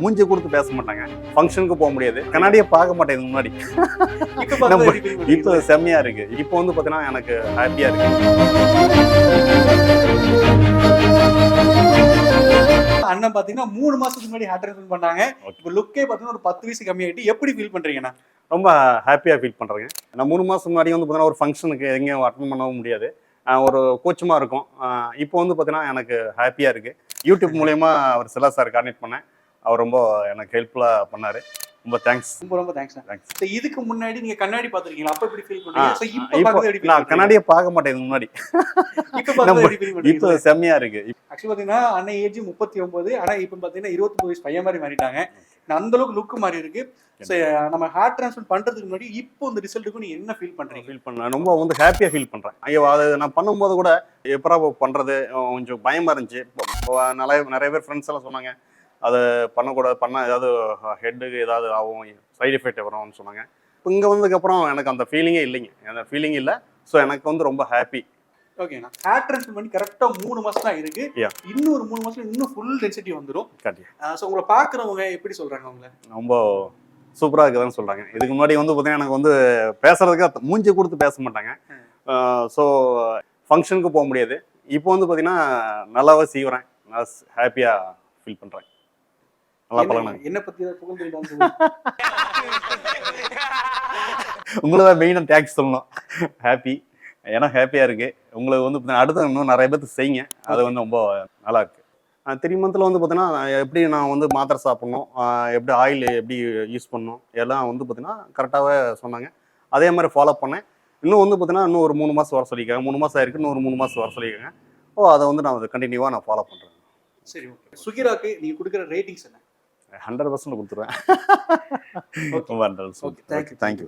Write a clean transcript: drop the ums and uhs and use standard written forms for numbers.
மூஞ்சி கொடுத்து பேச மாட்டாங்க, ஃபங்க்ஷனுக்கு போக முடியாது, கண்ணாடியை பார்க்க மாட்டேன் இதுக்கு முன்னாடி. இப்போ செம்மையா இருக்கு. இப்போ வந்து பார்த்தீங்கன்னா எனக்கு ஹாப்பியா இருக்கு. அண்ணன் பாத்தீங்கன்னா 3 மாசத்துக்கு முன்னாடி ஹேர் ட்ரான்ஸ்பிளான்ட் பண்ணாங்க. இப்போ லுக்கே பாத்தீங்கன்னா ஒரு 10 வயசு கம்மியாயிட்டு எப்படி ஃபீல் பண்றீங்கண்ணா? ரொம்ப ஹாப்பியா ஃபீல் பண்றேங்க. நான் 3 மாசம் முன்னாடி வந்து பார்த்தீங்கன்னா ஒரு ஃபங்க்ஷனுக்கு எங்கேயும் அட்டன் பண்ணவும் முடியாது, ஒரு கூச்சமா இருக்கும். இப்போ வந்து பார்த்தீங்கன்னா எனக்கு ஹாப்பியா இருக்கு. யூடியூப் மூலயமா அவர் செல்லா சார் கான்டெக்ட் பண்ணேன். அவர் ரொம்ப எனக்கு ஹெல்ப்ஃபுல்லா பண்ணாரு. ரொம்ப தேங்க்ஸ். ரொம்ப தேங்க்ஸ். தேங்க்ஸ். இதுக்கு முன்னாடி நீங்க கண்ணாடி பாத்துருக்கீங்களா? அப்ப எப்படி ஃபீல் பண்றீங்க? சோ இப்போ நான் பாக்குறது எப்படி ஃபீல் கண்ணாடியை பார்க்க மாட்டேன் இதுக்கு முன்னாடி. இப்போ பாக்குறது எப்படி ஃபீல் பண்றீங்க? இப்போ செம்மையா இருக்கு. ஆக்சுவலி பாத்தீங்கன்னா அண்ணன் ஏஜ் 39, ஆனா இப்போ பாத்தீங்கன்னா 29 வயசு பையன் மாதிரி மாறிட்டாங்க. அந்த அளவுக்கு லுக் மாறி இருக்கு. சோ நம்ம ஹேர் டிரான்ஸ்பிளான்ட் பண்றதுக்கு முன்னாடி இப்போ இந்த ரிசல்ட்டுக்கு நீங்க என்ன ஃபீல் பண்றீங்க? ஃபீல் பண்ணேன், ரொம்ப வந்து ஹாப்பியா ஃபீல் பண்றேன். ஐயோ அது நான் பண்ணும்போது கூட எப்பரா பண்றது கொஞ்சம் பயமா இருந்துச்சு. நிறைய பேர் ஃப்ரெண்ட்ஸ் எல்லாம் சொன்னாங்க அதை பண்ணக்கூடாது, பண்ணால் ஏதாவது ஹெட்டுக்கு ஏதாவது ஆகும், சைடு எஃபெக்ட் வரும்னு சொன்னாங்க. இப்போ இங்கே வந்ததுக்கப்புறம் எனக்கு அந்த ஃபீலிங்கே இல்லைங்க, அந்த ஃபீலிங் இல்லை. ஸோ எனக்கு வந்து ரொம்ப ஹாப்பி. ஓகேண்ணா, ஹேர் டிரான்ஸ்பிளான்ட் பண்ணி கரெக்டாக 3 மாதம் தான் இருக்கு. இன்னும் ஒரு 3 மாதத்துல இன்னும் ஃபுல் டென்சிட்டி வந்துடும். ஸோ உங்களை பார்க்குறவங்க எப்படி சொல்கிறாங்க? அவங்கள ரொம்ப சூப்பராக இருக்குதுன்னு சொல்கிறாங்க. இதுக்கு முன்னாடி வந்து பார்த்தீங்கன்னா எனக்கு வந்து பேசுறதுக்கு மூஞ்சி கொடுத்து பேச மாட்டாங்க. ஸோ ஃபங்க்ஷனுக்கு போக முடியாது. இப்போ வந்து பார்த்தீங்கன்னா நல்லாவே செய்கிறேன், நான் ஹாப்பியாக ஃபீல் பண்ணுறேன். என்ன பத்தி உங்களுக்கு தான் மெயினாக தேங்க்ஸ் சொல்லணும். ஹாப்பி, ஏன்னா ஹாப்பியாக இருக்கு. உங்களுக்கு வந்து அடுத்த இன்னும் நிறைய பேருக்கு செய்யுங்க, அது வந்து ரொம்ப நல்லா இருக்கு. 3 மந்த்தில் வந்து பார்த்தீங்கன்னா எப்படி நான் வந்து மாத்திரை சாப்பிட்ணும், எப்படி ஆயில் எப்படி யூஸ் பண்ணணும் எல்லாம் வந்து பார்த்தீங்கன்னா கரெக்டாகவே சொன்னாங்க. அதே மாதிரி ஃபாலோ பண்ணேன். இன்னும் வந்து பார்த்தீங்கன்னா இன்னும் ஒரு 3 மாதம் வர சொல்லியிருக்காங்க. 3 மாதம் ஆயிருக்கு, இன்னும் ஒரு 3 மாதம் வர சொல்லியிருக்காங்க. அதை வந்து நான் கண்டினியூவாக நான் ஃபாலோ பண்ணுறேன். சரி, ஓகே. சுகிராக்கு நீங்கள் கொடுக்குற ரேட்டிங்ஸ் என்ன? 100% கொடுத்துருவேன். ரொம்ப 100%. தேங்க்யூ.